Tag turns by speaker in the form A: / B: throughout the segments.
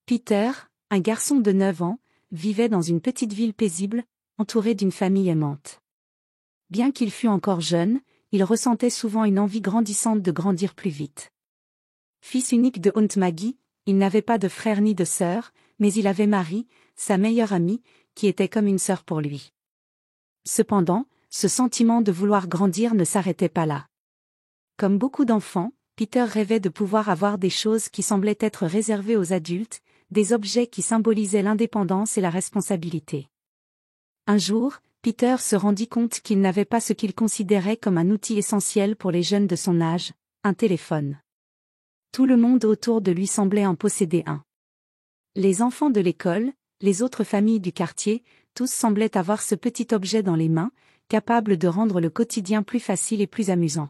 A: Peter, un garçon de 9 ans, vivait dans une petite ville paisible, entouré d'une famille aimante. Bien qu'il fût encore jeune, il ressentait souvent une envie grandissante de grandir plus vite. Fils unique de Aunt Maggie, il n'avait pas de frère ni de sœur, mais il avait Mary, sa meilleure amie, qui était comme une sœur pour lui. Cependant, ce sentiment de vouloir grandir ne s'arrêtait pas là. Comme beaucoup d'enfants, Peter rêvait de pouvoir avoir des choses qui semblaient être réservées aux adultes, des objets qui symbolisaient l'indépendance et la responsabilité. Un jour, Peter se rendit compte qu'il n'avait pas ce qu'il considérait comme un outil essentiel pour les jeunes de son âge, un téléphone. Tout le monde autour de lui semblait en posséder un. Les enfants de l'école, les autres familles du quartier, tous semblaient avoir ce petit objet dans les mains, capable de rendre le quotidien plus facile et plus amusant.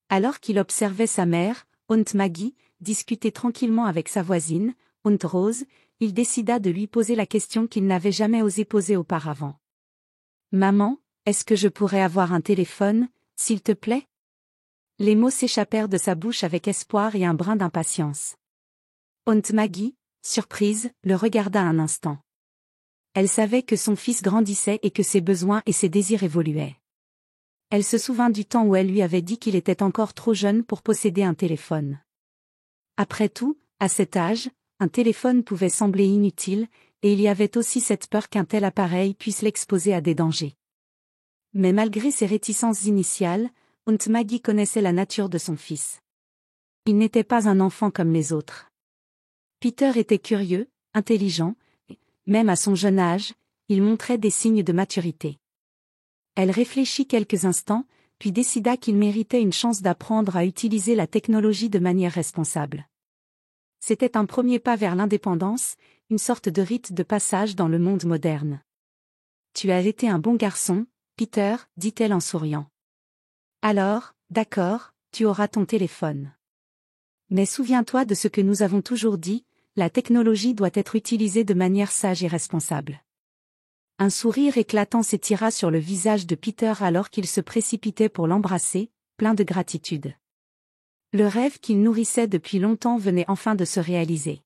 A: Alors qu'il observait sa mère, Aunt Maggie, discuter tranquillement avec sa voisine, Aunt Rose, il décida de lui poser la question qu'il n'avait jamais osé poser auparavant. « Maman, est-ce que je pourrais avoir un téléphone, s'il te plaît ?» Les mots s'échappèrent de sa bouche avec espoir et un brin d'impatience. Aunt Maggie, surprise, le regarda un instant. Elle savait que son fils grandissait et que ses besoins et ses désirs évoluaient. Elle se souvint du temps où elle lui avait dit qu'il était encore trop jeune pour posséder un téléphone. Après tout, à cet âge, un téléphone pouvait sembler inutile, et il y avait aussi cette peur qu'un tel appareil puisse l'exposer à des dangers. Mais malgré ses réticences initiales, Aunt Maggie connaissait la nature de son fils. Il n'était pas un enfant comme les autres. Peter était curieux, intelligent, et, même à son jeune âge, il montrait des signes de maturité. Elle réfléchit quelques instants, puis décida qu'il méritait une chance d'apprendre à utiliser la technologie de manière responsable. C'était un premier pas vers l'indépendance, une sorte de rite de passage dans le monde moderne. « Tu as été un bon garçon, Peter, dit-elle en souriant. Alors, d'accord, tu auras ton téléphone. Mais souviens-toi de ce que nous avons toujours dit, la technologie doit être utilisée de manière sage et responsable. » Un sourire éclatant s'étira sur le visage de Peter alors qu'il se précipitait pour l'embrasser, plein de gratitude. Le rêve qu'il nourrissait depuis longtemps venait enfin de se réaliser.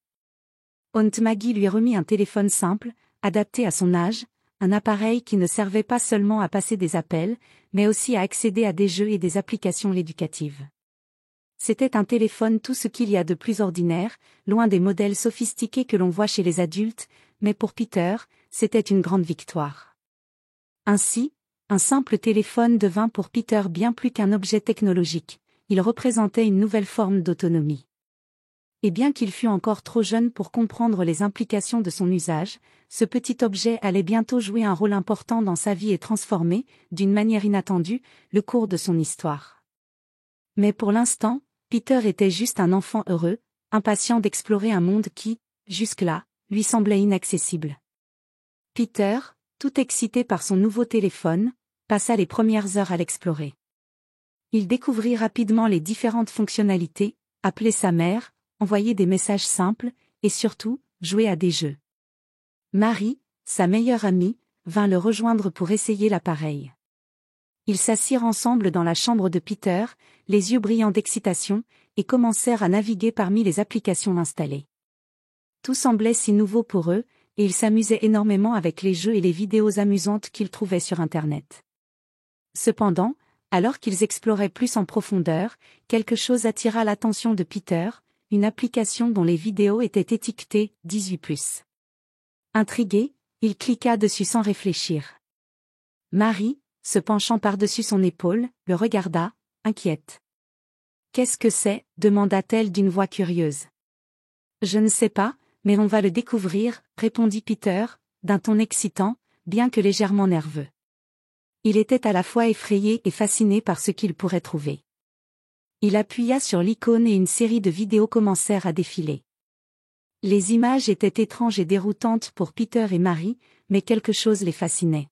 A: Aunt Maggie lui remit un téléphone simple, adapté à son âge, un appareil qui ne servait pas seulement à passer des appels, mais aussi à accéder à des jeux et des applications éducatives. C'était un téléphone tout ce qu'il y a de plus ordinaire, loin des modèles sophistiqués que l'on voit chez les adultes, mais pour Peter, c'était une grande victoire. Ainsi, un simple téléphone devint pour Peter bien plus qu'un objet technologique, il représentait une nouvelle forme d'autonomie. Et bien qu'il fût encore trop jeune pour comprendre les implications de son usage, ce petit objet allait bientôt jouer un rôle important dans sa vie et transformer, d'une manière inattendue, le cours de son histoire. Mais pour l'instant, Peter était juste un enfant heureux, impatient d'explorer un monde qui, jusque-là, lui semblait inaccessible. Peter, tout excité par son nouveau téléphone, passa les premières heures à l'explorer. Il découvrit rapidement les différentes fonctionnalités, appeler sa mère, envoyer des messages simples, et surtout, jouer à des jeux. Mary, sa meilleure amie, vint le rejoindre pour essayer l'appareil. Ils s'assirent ensemble dans la chambre de Peter, les yeux brillants d'excitation, et commencèrent à naviguer parmi les applications installées. Tout semblait si nouveau pour eux, et ils s'amusaient énormément avec les jeux et les vidéos amusantes qu'ils trouvaient sur Internet. Cependant, alors qu'ils exploraient plus en profondeur, quelque chose attira l'attention de Peter, une application dont les vidéos étaient étiquetées 18+. Intrigué, il cliqua dessus sans réfléchir. Mary, se penchant par-dessus son épaule, le regarda, inquiète. « Qu'est-ce que c'est » demanda-t-elle d'une voix curieuse. « Je ne sais pas, mais on va le découvrir, » répondit Peter, d'un ton excitant, bien que légèrement nerveux. Il était à la fois effrayé et fasciné par ce qu'il pourrait trouver. Il appuya sur l'icône et une série de vidéos commencèrent à défiler. Les images étaient étranges et déroutantes pour Peter et Mary, mais quelque chose les fascinait.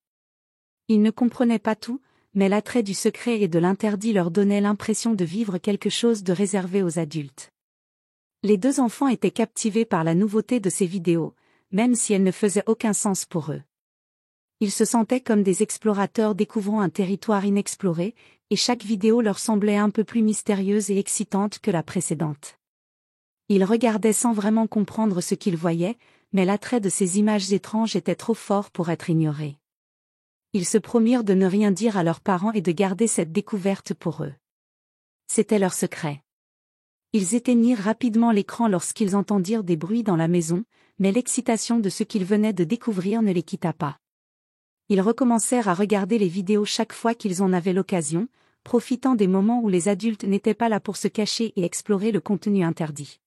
A: Ils ne comprenaient pas tout, mais l'attrait du secret et de l'interdit leur donnait l'impression de vivre quelque chose de réservé aux adultes. Les deux enfants étaient captivés par la nouveauté de ces vidéos, même si elles ne faisaient aucun sens pour eux. Ils se sentaient comme des explorateurs découvrant un territoire inexploré, et chaque vidéo leur semblait un peu plus mystérieuse et excitante que la précédente. Il regardait sans vraiment comprendre ce qu'il voyait, mais l'attrait de ces images étranges était trop fort pour être ignoré. Ils se promirent de ne rien dire à leurs parents et de garder cette découverte pour eux. C'était leur secret. Ils éteignirent rapidement l'écran lorsqu'ils entendirent des bruits dans la maison, mais l'excitation de ce qu'ils venaient de découvrir ne les quitta pas. Ils recommencèrent à regarder les vidéos chaque fois qu'ils en avaient l'occasion, profitant des moments où les adultes n'étaient pas là pour se cacher et explorer le contenu interdit.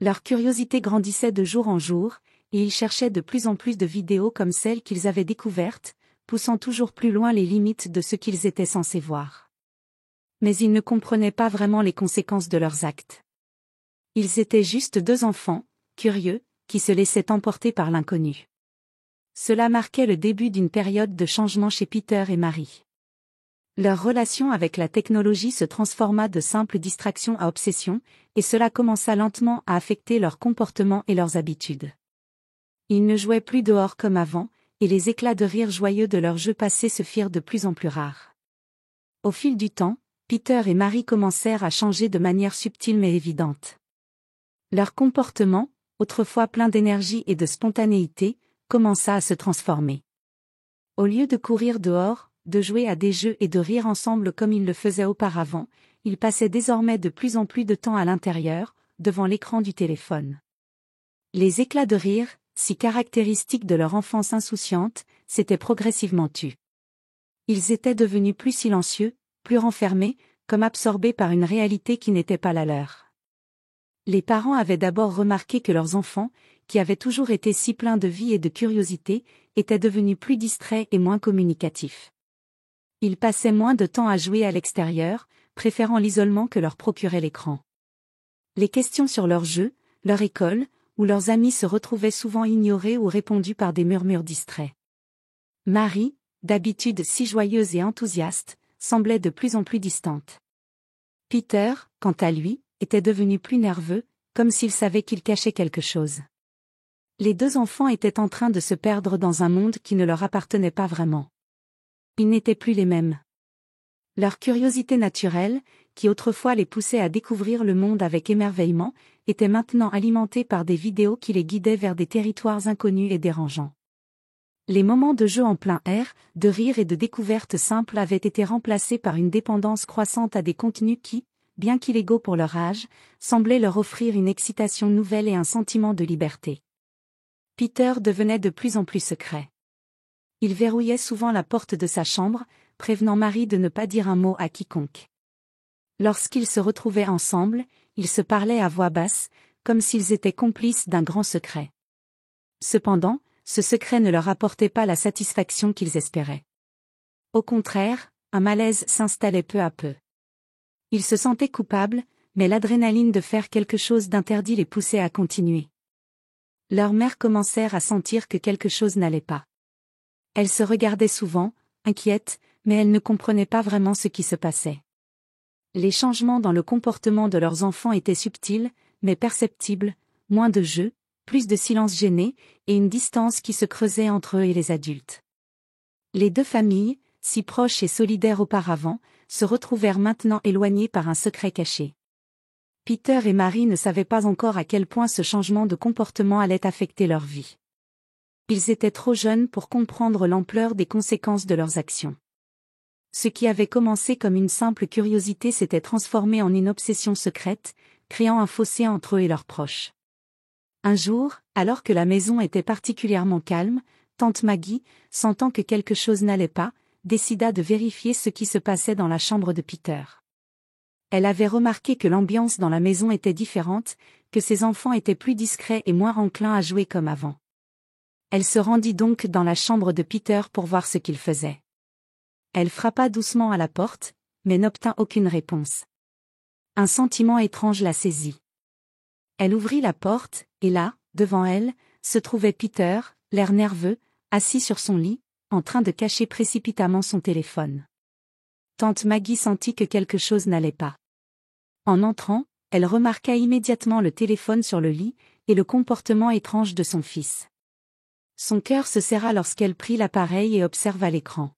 A: Leur curiosité grandissait de jour en jour, et ils cherchaient de plus en plus de vidéos comme celles qu'ils avaient découvertes, poussant toujours plus loin les limites de ce qu'ils étaient censés voir. Mais ils ne comprenaient pas vraiment les conséquences de leurs actes. Ils étaient juste deux enfants, curieux, qui se laissaient emporter par l'inconnu. Cela marquait le début d'une période de changement chez Peter et Mary. Leur relation avec la technologie se transforma de simple distraction à obsession, et cela commença lentement à affecter leur comportement et leurs habitudes. Ils ne jouaient plus dehors comme avant, et les éclats de rire joyeux de leurs jeux passés se firent de plus en plus rares. Au fil du temps, Peter et Mary commencèrent à changer de manière subtile mais évidente. Leur comportement, autrefois plein d'énergie et de spontanéité, commença à se transformer. Au lieu de courir dehors, de jouer à des jeux et de rire ensemble comme ils le faisaient auparavant, ils passaient désormais de plus en plus de temps à l'intérieur, devant l'écran du téléphone. Les éclats de rire, si caractéristiques de leur enfance insouciante, s'étaient progressivement tus. Ils étaient devenus plus silencieux, plus renfermés, comme absorbés par une réalité qui n'était pas la leur. Les parents avaient d'abord remarqué que leurs enfants, qui avaient toujours été si pleins de vie et de curiosité, étaient devenus plus distraits et moins communicatifs. Ils passaient moins de temps à jouer à l'extérieur, préférant l'isolement que leur procurait l'écran. Les questions sur leurs jeux, leur école, ou leurs amis se retrouvaient souvent ignorées ou répondues par des murmures distraits. Mary, d'habitude si joyeuse et enthousiaste, semblait de plus en plus distante. Peter, quant à lui, était devenu plus nerveux, comme s'il savait qu'il cachait quelque chose. Les deux enfants étaient en train de se perdre dans un monde qui ne leur appartenait pas vraiment. Ils n'étaient plus les mêmes. Leur curiosité naturelle, qui autrefois les poussait à découvrir le monde avec émerveillement, était maintenant alimentée par des vidéos qui les guidaient vers des territoires inconnus et dérangeants. Les moments de jeu en plein air, de rire et de découverte simples avaient été remplacés par une dépendance croissante à des contenus qui, bien qu'illégaux pour leur âge, semblaient leur offrir une excitation nouvelle et un sentiment de liberté. Peter devenait de plus en plus secret. Il verrouillait souvent la porte de sa chambre, prévenant Mary de ne pas dire un mot à quiconque. Lorsqu'ils se retrouvaient ensemble, ils se parlaient à voix basse, comme s'ils étaient complices d'un grand secret. Cependant, ce secret ne leur apportait pas la satisfaction qu'ils espéraient. Au contraire, un malaise s'installait peu à peu. Ils se sentaient coupables, mais l'adrénaline de faire quelque chose d'interdit les poussait à continuer. Leurs mères commencèrent à sentir que quelque chose n'allait pas. Elles se regardaient souvent, inquiètes, mais elles ne comprenaient pas vraiment ce qui se passait. Les changements dans le comportement de leurs enfants étaient subtils, mais perceptibles, moins de jeux, plus de silence gêné, et une distance qui se creusait entre eux et les adultes. Les deux familles, si proches et solidaires auparavant, se retrouvèrent maintenant éloignées par un secret caché. Peter et Mary ne savaient pas encore à quel point ce changement de comportement allait affecter leur vie. Ils étaient trop jeunes pour comprendre l'ampleur des conséquences de leurs actions. Ce qui avait commencé comme une simple curiosité s'était transformé en une obsession secrète, créant un fossé entre eux et leurs proches. Un jour, alors que la maison était particulièrement calme, tante Maggie, sentant que quelque chose n'allait pas, décida de vérifier ce qui se passait dans la chambre de Peter. Elle avait remarqué que l'ambiance dans la maison était différente, que ses enfants étaient plus discrets et moins enclins à jouer comme avant. Elle se rendit donc dans la chambre de Peter pour voir ce qu'il faisait. Elle frappa doucement à la porte, mais n'obtint aucune réponse. Un sentiment étrange la saisit. Elle ouvrit la porte, et là, devant elle, se trouvait Peter, l'air nerveux, assis sur son lit, en train de cacher précipitamment son téléphone. Tante Maggie sentit que quelque chose n'allait pas. En entrant, elle remarqua immédiatement le téléphone sur le lit, et le comportement étrange de son fils. Son cœur se serra lorsqu'elle prit l'appareil et observa l'écran.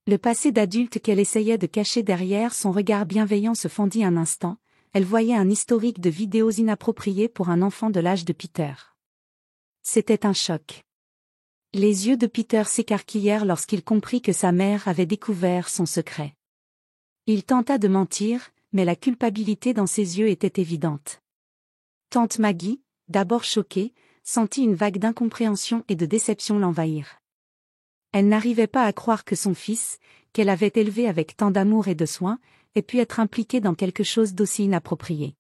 A: Le passé d'adulte qu'elle essayait de cacher derrière son regard bienveillant se fendit un instant, elle voyait un historique de vidéos inappropriées pour un enfant de l'âge de Peter. C'était un choc. Les yeux de Peter s'écarquillèrent lorsqu'il comprit que sa mère avait découvert son secret. Il tenta de mentir, mais la culpabilité dans ses yeux était évidente. Tante Maggie, d'abord choquée, sentit une vague d'incompréhension et de déception l'envahir. Elle n'arrivait pas à croire que son fils, qu'elle avait élevé avec tant d'amour et de soin, ait pu être impliqué dans quelque chose d'aussi inapproprié.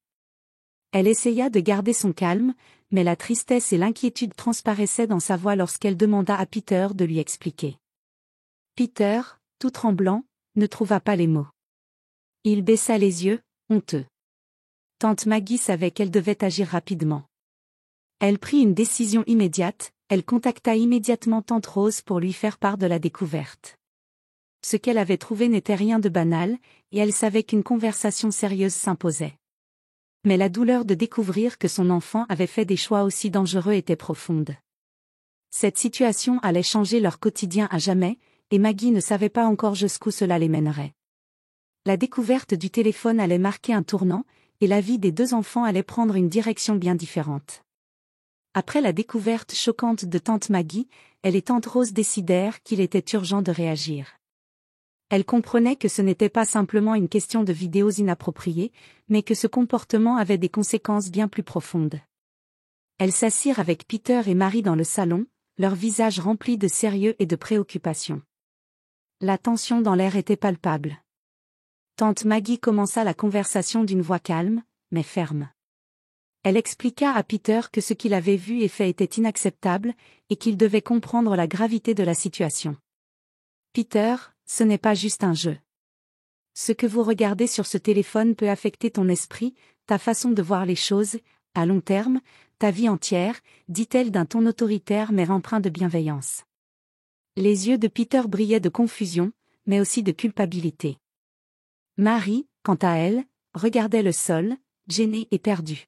A: Elle essaya de garder son calme, mais la tristesse et l'inquiétude transparaissaient dans sa voix lorsqu'elle demanda à Peter de lui expliquer. Peter, tout tremblant, ne trouva pas les mots. Il baissa les yeux, honteux. Tante Maggie savait qu'elle devait agir rapidement. Elle prit une décision immédiate, elle contacta immédiatement tante Rose pour lui faire part de la découverte. Ce qu'elle avait trouvé n'était rien de banal, et elle savait qu'une conversation sérieuse s'imposait. Mais la douleur de découvrir que son enfant avait fait des choix aussi dangereux était profonde. Cette situation allait changer leur quotidien à jamais, et Maggie ne savait pas encore jusqu'où cela les mènerait. La découverte du téléphone allait marquer un tournant, et la vie des deux enfants allait prendre une direction bien différente. Après la découverte choquante de tante Maggie, elle et tante Rose décidèrent qu'il était urgent de réagir. Elle comprenait que ce n'était pas simplement une question de vidéos inappropriées, mais que ce comportement avait des conséquences bien plus profondes. Elles s'assirent avec Peter et Marie dans le salon, leurs visages remplis de sérieux et de préoccupation. La tension dans l'air était palpable. Tante Maggie commença la conversation d'une voix calme, mais ferme. Elle expliqua à Peter que ce qu'il avait vu et fait était inacceptable, et qu'il devait comprendre la gravité de la situation. Peter, ce n'est pas juste un jeu. Ce que vous regardez sur ce téléphone peut affecter ton esprit, ta façon de voir les choses, à long terme, ta vie entière, dit-elle d'un ton autoritaire mais empreint de bienveillance. Les yeux de Peter brillaient de confusion, mais aussi de culpabilité. Marie, quant à elle, regardait le sol, gênée et perdue.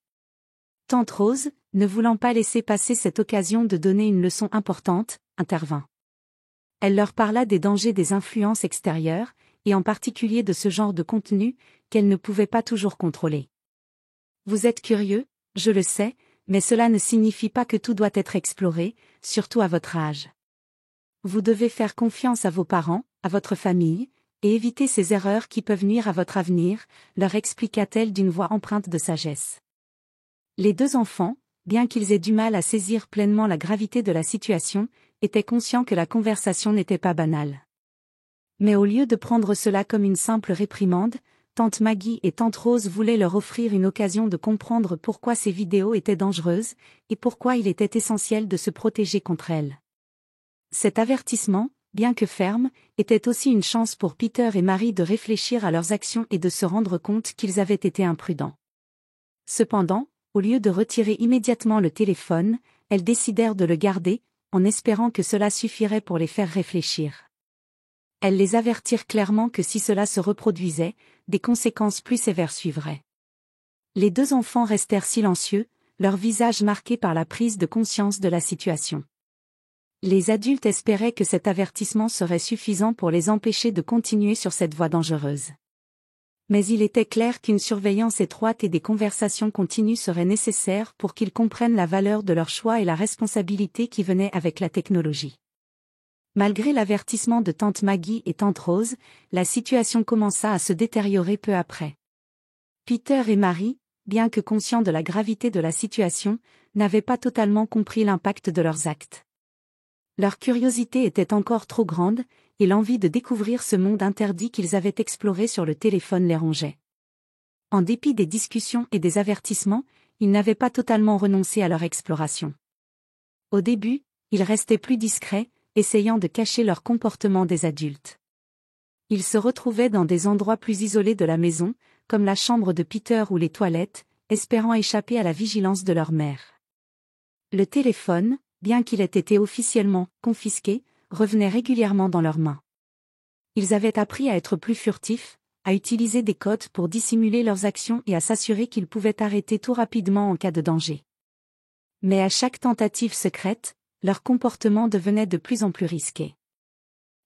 A: Tante Rose, ne voulant pas laisser passer cette occasion de donner une leçon importante, intervint. Elle leur parla des dangers des influences extérieures, et en particulier de ce genre de contenu, qu'elle ne pouvait pas toujours contrôler. Vous êtes curieux, je le sais, mais cela ne signifie pas que tout doit être exploré, surtout à votre âge. Vous devez faire confiance à vos parents, à votre famille, et éviter ces erreurs qui peuvent nuire à votre avenir, leur expliqua-t-elle d'une voix empreinte de sagesse. Les deux enfants, bien qu'ils aient du mal à saisir pleinement la gravité de la situation, étaient conscients que la conversation n'était pas banale. Mais au lieu de prendre cela comme une simple réprimande, tante Maggie et tante Rose voulaient leur offrir une occasion de comprendre pourquoi ces vidéos étaient dangereuses, et pourquoi il était essentiel de se protéger contre elles. Cet avertissement, bien que ferme, était aussi une chance pour Peter et Marie de réfléchir à leurs actions et de se rendre compte qu'ils avaient été imprudents. Cependant, au lieu de retirer immédiatement le téléphone, elles décidèrent de le garder, en espérant que cela suffirait pour les faire réfléchir. Elles les avertirent clairement que si cela se reproduisait, des conséquences plus sévères suivraient. Les deux enfants restèrent silencieux, leurs visages marqués par la prise de conscience de la situation. Les adultes espéraient que cet avertissement serait suffisant pour les empêcher de continuer sur cette voie dangereuse. Mais il était clair qu'une surveillance étroite et des conversations continues seraient nécessaires pour qu'ils comprennent la valeur de leur choix et la responsabilité qui venait avec la technologie. Malgré l'avertissement de tante Maggie et tante Rose, la situation commença à se détériorer peu après. Peter et Marie, bien que conscients de la gravité de la situation, n'avaient pas totalement compris l'impact de leurs actes. Leur curiosité était encore trop grande, et l'envie de découvrir ce monde interdit qu'ils avaient exploré sur le téléphone les rongeait. En dépit des discussions et des avertissements, ils n'avaient pas totalement renoncé à leur exploration. Au début, ils restaient plus discrets, essayant de cacher leur comportement des adultes. Ils se retrouvaient dans des endroits plus isolés de la maison, comme la chambre de Peter ou les toilettes, espérant échapper à la vigilance de leur mère. Le téléphone, bien qu'il ait été officiellement confisqué, revenait régulièrement dans leurs mains. Ils avaient appris à être plus furtifs, à utiliser des codes pour dissimuler leurs actions et à s'assurer qu'ils pouvaient arrêter tout rapidement en cas de danger. Mais à chaque tentative secrète, leur comportement devenait de plus en plus risqué.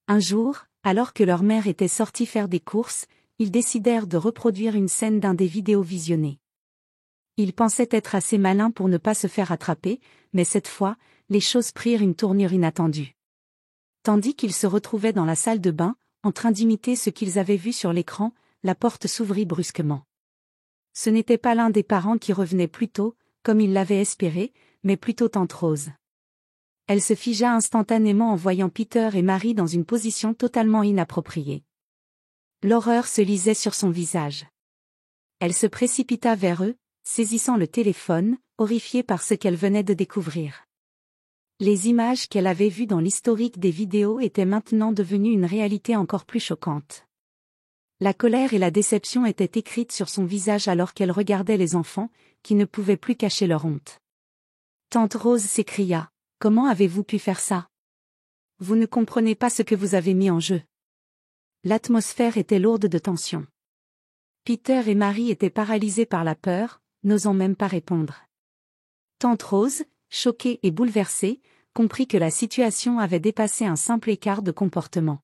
A: Un jour, alors que leur mère était sortie faire des courses, ils décidèrent de reproduire une scène d'un des vidéos visionnées. Ils pensaient être assez malins pour ne pas se faire attraper, mais cette fois, les choses prirent une tournure inattendue. Tandis qu'ils se retrouvaient dans la salle de bain, en train d'imiter ce qu'ils avaient vu sur l'écran, la porte s'ouvrit brusquement. Ce n'était pas l'un des parents qui revenait plus tôt, comme ils l'avaient espéré, mais plutôt tante Rose. Elle se figea instantanément en voyant Peter et Marie dans une position totalement inappropriée. L'horreur se lisait sur son visage. Elle se précipita vers eux, saisissant le téléphone, horrifiée par ce qu'elle venait de découvrir. Les images qu'elle avait vues dans l'historique des vidéos étaient maintenant devenues une réalité encore plus choquante. La colère et la déception étaient écrites sur son visage alors qu'elle regardait les enfants, qui ne pouvaient plus cacher leur honte. Tante Rose s'écria : « Comment avez-vous pu faire ça ? Vous ne comprenez pas ce que vous avez mis en jeu. » L'atmosphère était lourde de tension. Peter et Marie étaient paralysés par la peur, n'osant même pas répondre. Tante Rose, choquée et bouleversée, comprit que la situation avait dépassé un simple écart de comportement.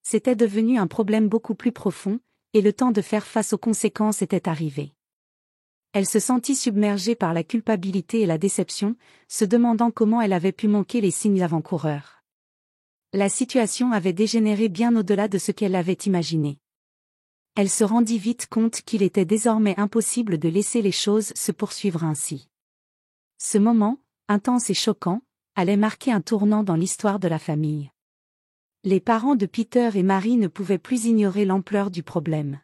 A: C'était devenu un problème beaucoup plus profond, et le temps de faire face aux conséquences était arrivé. Elle se sentit submergée par la culpabilité et la déception, se demandant comment elle avait pu manquer les signes avant-coureurs. La situation avait dégénéré bien au-delà de ce qu'elle avait imaginé. Elle se rendit vite compte qu'il était désormais impossible de laisser les choses se poursuivre ainsi. Ce moment, intense et choquant, allait marquer un tournant dans l'histoire de la famille. Les parents de Peter et Marie ne pouvaient plus ignorer l'ampleur du problème.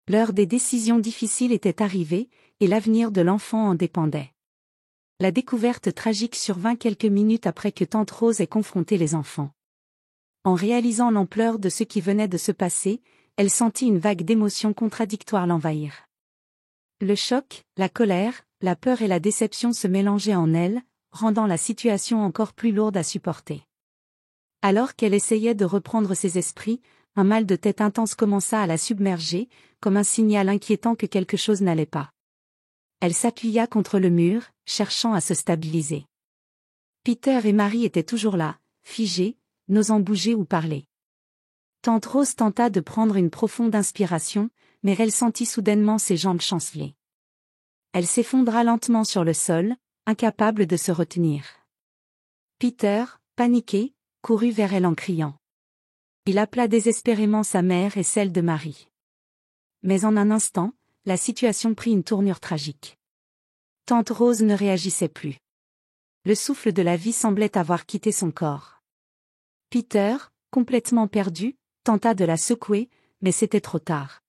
A: L'heure des décisions difficiles était arrivée, et l'avenir de l'enfant en dépendait. La découverte tragique survint quelques minutes après que tante Rose ait confronté les enfants. En réalisant l'ampleur de ce qui venait de se passer, elle sentit une vague d'émotions contradictoires l'envahir. Le choc, la colère, la peur et la déception se mélangeaient en elle, rendant la situation encore plus lourde à supporter. Alors qu'elle essayait de reprendre ses esprits, un mal de tête intense commença à la submerger, comme un signal inquiétant que quelque chose n'allait pas. Elle s'appuya contre le mur, cherchant à se stabiliser. Peter et Marie étaient toujours là, figés, n'osant bouger ou parler. Tante Rose tenta de prendre une profonde inspiration, mais elle sentit soudainement ses jambes chanceler. Elle s'effondra lentement sur le sol, incapable de se retenir. Peter, paniqué, courut vers elle en criant. Il appela désespérément sa mère et celle de Marie. Mais en un instant, la situation prit une tournure tragique. Tante Rose ne réagissait plus. Le souffle de la vie semblait avoir quitté son corps. Peter, complètement perdu, tenta de la secouer, mais c'était trop tard.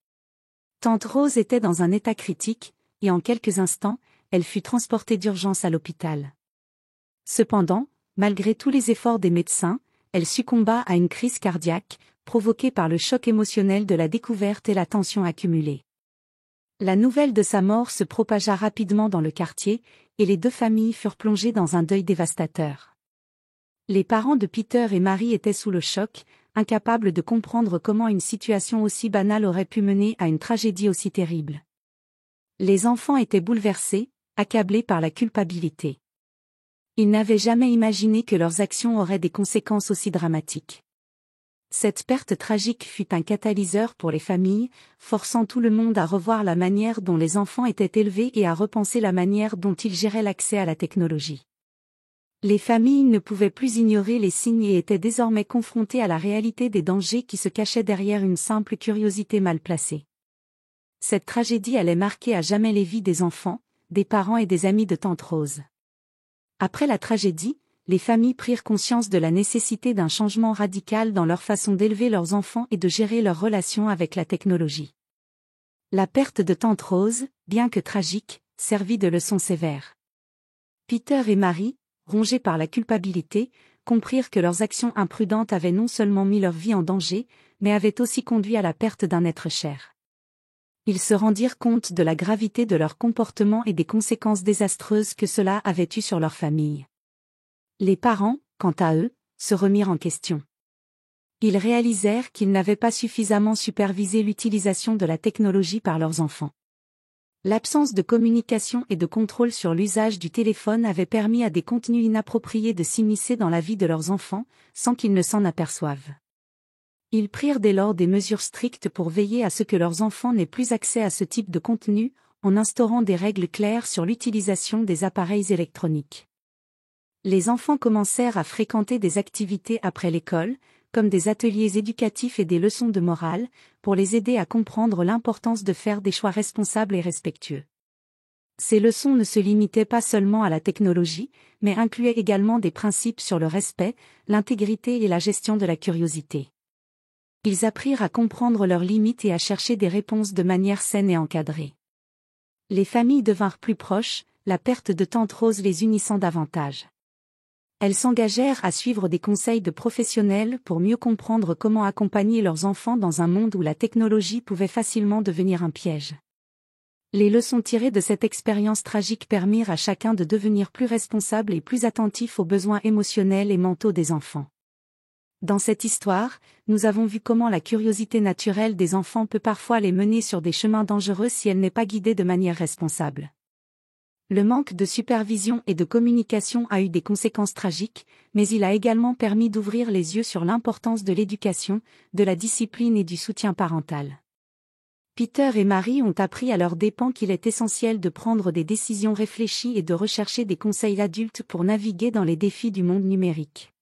A: Tante Rose était dans un état critique, et en quelques instants, elle fut transportée d'urgence à l'hôpital. Cependant, malgré tous les efforts des médecins, elle succomba à une crise cardiaque, provoquée par le choc émotionnel de la découverte et la tension accumulée. La nouvelle de sa mort se propagea rapidement dans le quartier, et les deux familles furent plongées dans un deuil dévastateur. Les parents de Peter et Marie étaient sous le choc, incapables de comprendre comment une situation aussi banale aurait pu mener à une tragédie aussi terrible. Les enfants étaient bouleversés, accablés par la culpabilité. Ils n'avaient jamais imaginé que leurs actions auraient des conséquences aussi dramatiques. Cette perte tragique fut un catalyseur pour les familles, forçant tout le monde à revoir la manière dont les enfants étaient élevés et à repenser la manière dont ils géraient l'accès à la technologie. Les familles ne pouvaient plus ignorer les signes et étaient désormais confrontées à la réalité des dangers qui se cachaient derrière une simple curiosité mal placée. Cette tragédie allait marquer à jamais les vies des enfants, des parents et des amis de tante Rose. Après la tragédie, les familles prirent conscience de la nécessité d'un changement radical dans leur façon d'élever leurs enfants et de gérer leurs relations avec la technologie. La perte de tante Rose, bien que tragique, servit de leçon sévère. Peter et Marie, rongés par la culpabilité, comprirent que leurs actions imprudentes avaient non seulement mis leur vie en danger, mais avaient aussi conduit à la perte d'un être cher. Ils se rendirent compte de la gravité de leur comportement et des conséquences désastreuses que cela avait eues sur leur famille. Les parents, quant à eux, se remirent en question. Ils réalisèrent qu'ils n'avaient pas suffisamment supervisé l'utilisation de la technologie par leurs enfants. L'absence de communication et de contrôle sur l'usage du téléphone avait permis à des contenus inappropriés de s'immiscer dans la vie de leurs enfants, sans qu'ils ne s'en aperçoivent. Ils prirent dès lors des mesures strictes pour veiller à ce que leurs enfants n'aient plus accès à ce type de contenu, en instaurant des règles claires sur l'utilisation des appareils électroniques. Les enfants commencèrent à fréquenter des activités après l'école, comme des ateliers éducatifs et des leçons de morale, pour les aider à comprendre l'importance de faire des choix responsables et respectueux. Ces leçons ne se limitaient pas seulement à la technologie, mais incluaient également des principes sur le respect, l'intégrité et la gestion de la curiosité. Ils apprirent à comprendre leurs limites et à chercher des réponses de manière saine et encadrée. Les familles devinrent plus proches, la perte de tante Rose les unissant davantage. Elles s'engagèrent à suivre des conseils de professionnels pour mieux comprendre comment accompagner leurs enfants dans un monde où la technologie pouvait facilement devenir un piège. Les leçons tirées de cette expérience tragique permirent à chacun de devenir plus responsable et plus attentif aux besoins émotionnels et mentaux des enfants. Dans cette histoire, nous avons vu comment la curiosité naturelle des enfants peut parfois les mener sur des chemins dangereux si elle n'est pas guidée de manière responsable. Le manque de supervision et de communication a eu des conséquences tragiques, mais il a également permis d'ouvrir les yeux sur l'importance de l'éducation, de la discipline et du soutien parental. Peter et Mary ont appris à leurs dépens qu'il est essentiel de prendre des décisions réfléchies et de rechercher des conseils adultes pour naviguer dans les défis du monde numérique.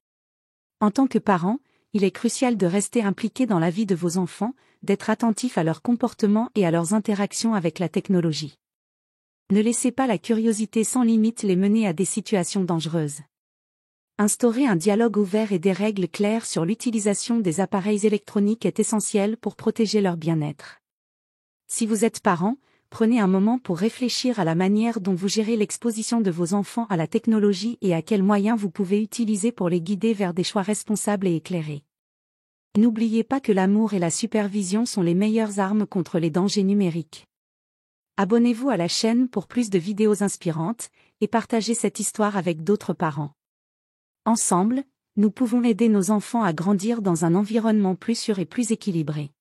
A: En tant que parents, il est crucial de rester impliqué dans la vie de vos enfants, d'être attentif à leur comportement et à leurs interactions avec la technologie. Ne laissez pas la curiosité sans limite les mener à des situations dangereuses. Instaurer un dialogue ouvert et des règles claires sur l'utilisation des appareils électroniques est essentiel pour protéger leur bien-être. Si vous êtes parent, prenez un moment pour réfléchir à la manière dont vous gérez l'exposition de vos enfants à la technologie et à quels moyens vous pouvez utiliser pour les guider vers des choix responsables et éclairés. N'oubliez pas que l'amour et la supervision sont les meilleures armes contre les dangers numériques. Abonnez-vous à la chaîne pour plus de vidéos inspirantes, et partagez cette histoire avec d'autres parents. Ensemble, nous pouvons aider nos enfants à grandir dans un environnement plus sûr et plus équilibré.